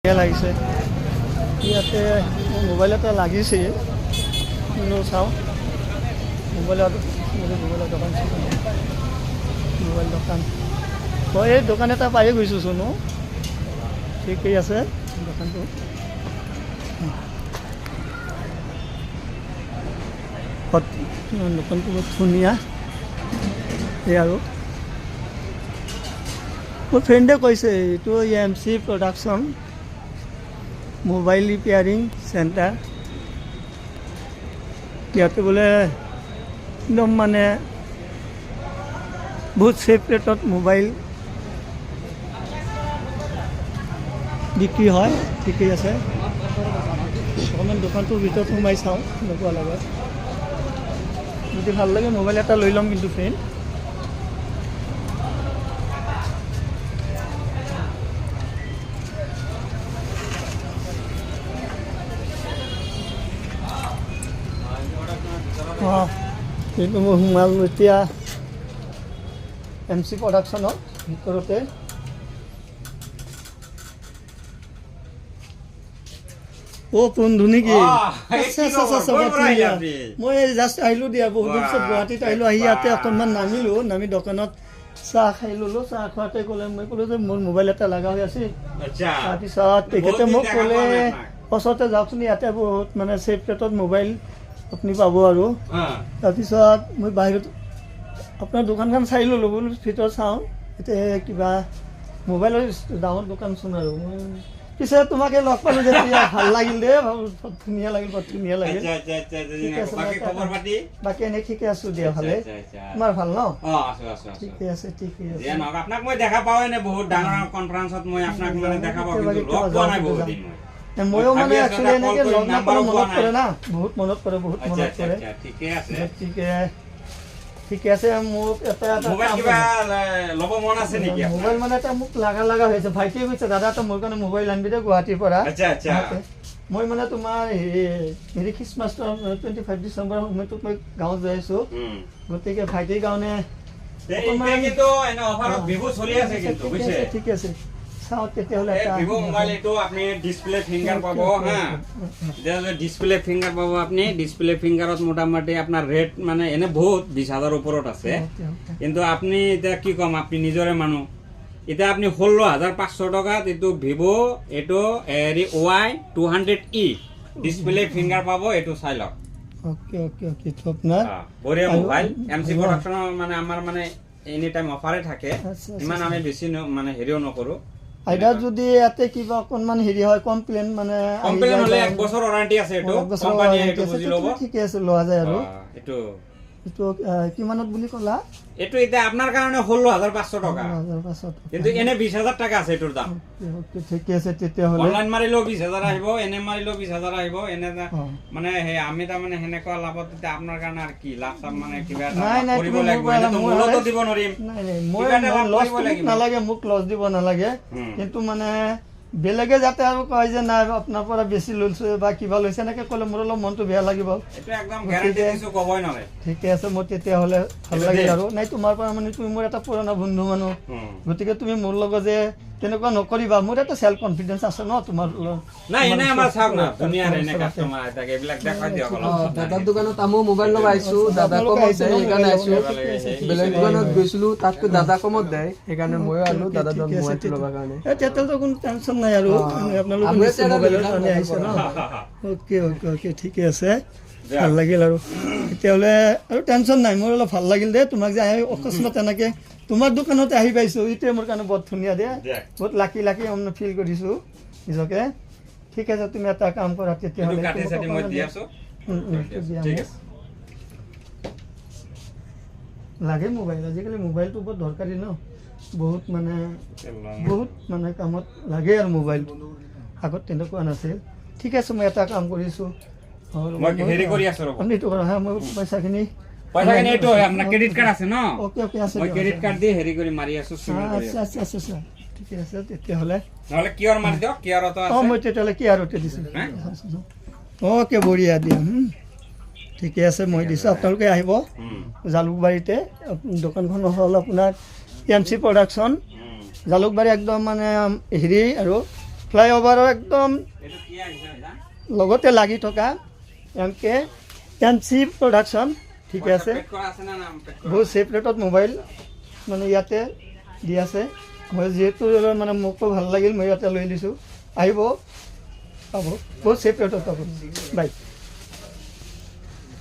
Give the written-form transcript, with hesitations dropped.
লাগিছে ইয়াতে মোবাইল এটা লাগিছে চাওঁ মোবাইলৰ দোকান মোবাইল দোকান মই এই দোকান এটা পাই গৈছোঁ চোনো ঠিকেই আছে দোকানটো দোকানটো বহুত ধুনীয়া এই আৰু মোৰ ফ্ৰেণ্ডে কৈছে এইটো EMC production mobile repairing centre ইয়াতে বোলে একদম মানে বহুত চেফ ৰেটত মোবাইল বিক্ৰী হয় ঠিকেই আছে অকণমান দোকানটোৰ ভিতৰত সোমাই চাওঁ এনেকুৱা লাগে যদি ভাল লাগে মোবাইল এটা লৈ ল'ম কিন্তু ফ্ৰেণ্ড কিন্তু মই সোমালোঁ এতিয়া MC প্ৰডাকশ্যনৰ ভিতৰতে বন্ধু নেকি মই জাষ্ট আহিলোঁ দিয়া বহুত দিন পিছত গুৱাহাটীত আহিলোঁ আহি ইয়াতে অকণমান নামিলোঁ নামি দোকানত চাহ খাই ল'লোঁ চাহ খোৱাতে ক'লে মই ক'লোঁ যে মোৰ মোবাইল এটা লগা হৈ আছে তাৰপিছত তেখেতে মোক ক'লে ওচৰতে যাওকচোন ইয়াতে বহুত মানে চেফ ৰেটত মোবাইল আপুনি পাব আৰু তাৰপিছত মই বাহিৰত আপোনাৰ দোকানখন চাই ল'লোঁ বোলো ভিতৰত চাওঁ এতিয়া কিবা মোবাইলৰ ডাঙৰ দোকানচোন আৰু মই পিছে তোমাকে লগ পালোঁ যেতিয়া ভাল লাগিল দেই বহুত ধুনীয়া লাগিল বহুত ধুনীয়া লাগিল বাকী এনেই ঠিকে আছোঁ দিয়া ভালে তোমাৰ ভাল ন ঠিকে আছে ঠিকে আছে আপোনাক মই দেখা পাওঁ এনে বহুত ডাঙৰ কনফাৰেন্সত মই আপোনাক মানে দেখা পাওঁ কিন্তু লগ পোৱা নাই বহুত দিন ময়ো মানে একচুৱেলি এনেকৈ লগ নাপালে মনত পৰে না বহুত মনত পৰে ঠিকে আছে ঠিকে আছে মোক এটা মোবাইল মানে এটা মোক লগা হৈছে ভাইটিয়ে কৈছে দাদা এটা মোৰ কাৰণে মোবাইল আনিবি দে গুৱাহাটীৰ পৰা মই মানে তোমাৰ হেৰি খ্ৰীষ্টমাছটো 25 ডিচেম্বৰ সময়টোত মই গাঁৱত যাই আছোঁ গতিকে ভাইটিৰ কাৰণে ঠিক আছে চাওঁ তেতিয়াহ'লে ভিভো মোবাইল এইটো আপুনি ডিসপ্লে ফিঙ্গার পাবো হ্যাঁ ডিসপ্লে ফিঙ্গার পাবো আপনি ডিসপ্লে ফিঙ্গারত মোটামুটি আপনার রেট মানে এনে বহুত 20,000 উপরত আছে কিন্তু আপনি এটা কি কম আপনি নিজরে মানুষ এটা আপনি 16,500 টাকাত এইটো ভিভো এইটো Y200E ডিসপ্লে ফিঙ্গার পাবো এইটো চাই লওক ওকে তো আপনার বঢ়িয়া মোবাইল MC প্রোডাকশন মানে আমার মানে এনি টাইম অফারে থাকে ইমান আমি বেছি মানে হেৰিও নকৰো আইডা যদি ইয়াতে কিবা অকণমান হেৰি হয় কমপ্লেইন মানে কমপ্লেইন হলে 1 বছৰ ওয়াৰেন্টি আছে এটো কোম্পানী এটো বুজি লব ঠিক আছে লোৱা যায় আৰু এটো কিমানত বুলি ক'লা এটো এটা আপনার কারণে 16,500 টাকা কিন্তু এনে 20,000 টাকা আছে এটোর দাম ওকে ঠিক আছে তেতিয়া হলে অনলাইন মারিলো 20,000 আহিব এনে মারিলো 20,000 আহিব এনে মানে হে আমি তা মানে হেনেকা লাভত দিতে আপনার কারণে আর কি লাভ মানে কিবা কৰিব লাগিব তো মূলত দিব নৰিম নাই মই লছ নালাগে মোক লছ দিব নালাগে কিন্তু মানে বেলেগে যাতে আৰু কয় যে নাই আপোনাৰ পৰা বেছি লৈছে বা কিবা লৈছে এনেকৈ ক'লে মোৰ অলপ মনটো বেয়া লাগিব এইটো একদম গ্যাৰান্টি দিছো ক'বই নৰে ঠিকে আছে মই তেতিয়াহ'লে ভাল লাগিল আৰু নাই তোমাৰ পৰা মানে তুমি মোৰ এটা পুৰণা বন্ধু মানুহ গতিকে তুমি মোৰ লগত যে তেনেকুৱা নকৰিবা মোৰ এটা সেলফ কনফিডেন্স আছে ন তোমাৰ নাই এনে আমাৰ চাওক না দুনিয়াৰ এনে কাস্টমাৰ এটাকে এইবিলাক দেখাই দিয়ক অলপ দাদাৰ দোকানত আমো মোবাইল লব আইছো দাদা কমত দেয় সেইকাৰণে আইছো বেলেগ দোকানত গৈছিলো তাতকৈ দাদা কমত দেয় সেইকাৰণে ময়ো আলো দাদা দোকান মোবাইল লবৰ কাৰণে তেতিয়াতো কোনো টেনচন নাই আৰু আপোনালোকে মোবাইলৰ কাৰণে আহিছে ন ওকে ঠিকে আছে ভাল লাগিল আৰু তেতিয়াহ'লে আৰু টেনচন নাই মোৰ অলপ ভাল লাগিল দে তোমাক যে আহি অকস্মাত এনেকৈ তোমাৰ দোকানতে আহি পাইছোঁ এইটোৱে মোৰ কাৰণে বহুত ধুনীয়া দে বহুত লাকি ফিল কৰিছোঁ নিজকে ঠিক আছে তুমি এটা কাম কৰা তেতিয়াহ'লে লাগে মোবাইল আজিকালি মোবাইলটো বহুত দৰকাৰী ন বহুত মানে কামত লাগে আৰু মোবাইল আগত তেনেকুৱা নাছিল ঠিক আছে মই এটা কাম কৰিছোঁ হেৰি কৰি আছো আপুনি এইটো কৰা মই পইচাখিনি এইটো আপোনাৰ ক্ৰেডিট কাৰ্ড আছে ন ওকে আছে মই ক্ৰেডিট কাৰ্ড দি হেৰি কৰি মাৰি আছো আচ্ছা ঠিকে আছে তেতিয়াহ'লে নহ'লে কিয়ৰ মাৰি দিয়ক কিয়ৰতো আছে মই তেতিয়াহ'লে কিয়ৰতে দিছোঁ ওকে বঢ়িয়া দিয়া ঠিকে আছে মই দিছোঁ আপোনালোকে আহিব জালুকবাৰীতে দোকানখন হ'ল আপোনাৰ EMC প্ৰডাকশ্যন জালুকবাৰী একদম মানে হেৰি আৰু ফ্লাইঅভাৰৰ একদম এইটো কি আহিছে ভাইজান? লগতে লাগি থকা MK10C প্ৰডাকশ্যন ঠিকে আছে পেক কৰা আছে না নাম পেক কৰা? বহুত চেফ ৰেটত মোবাইল মানে ইয়াতে দি আছে মই যিহেতু মানে মোকো ভাল লাগিল মই ইয়াতে লৈ দিছোঁ আহিব পাব বহুত চেফ ৰেটত পাব বাই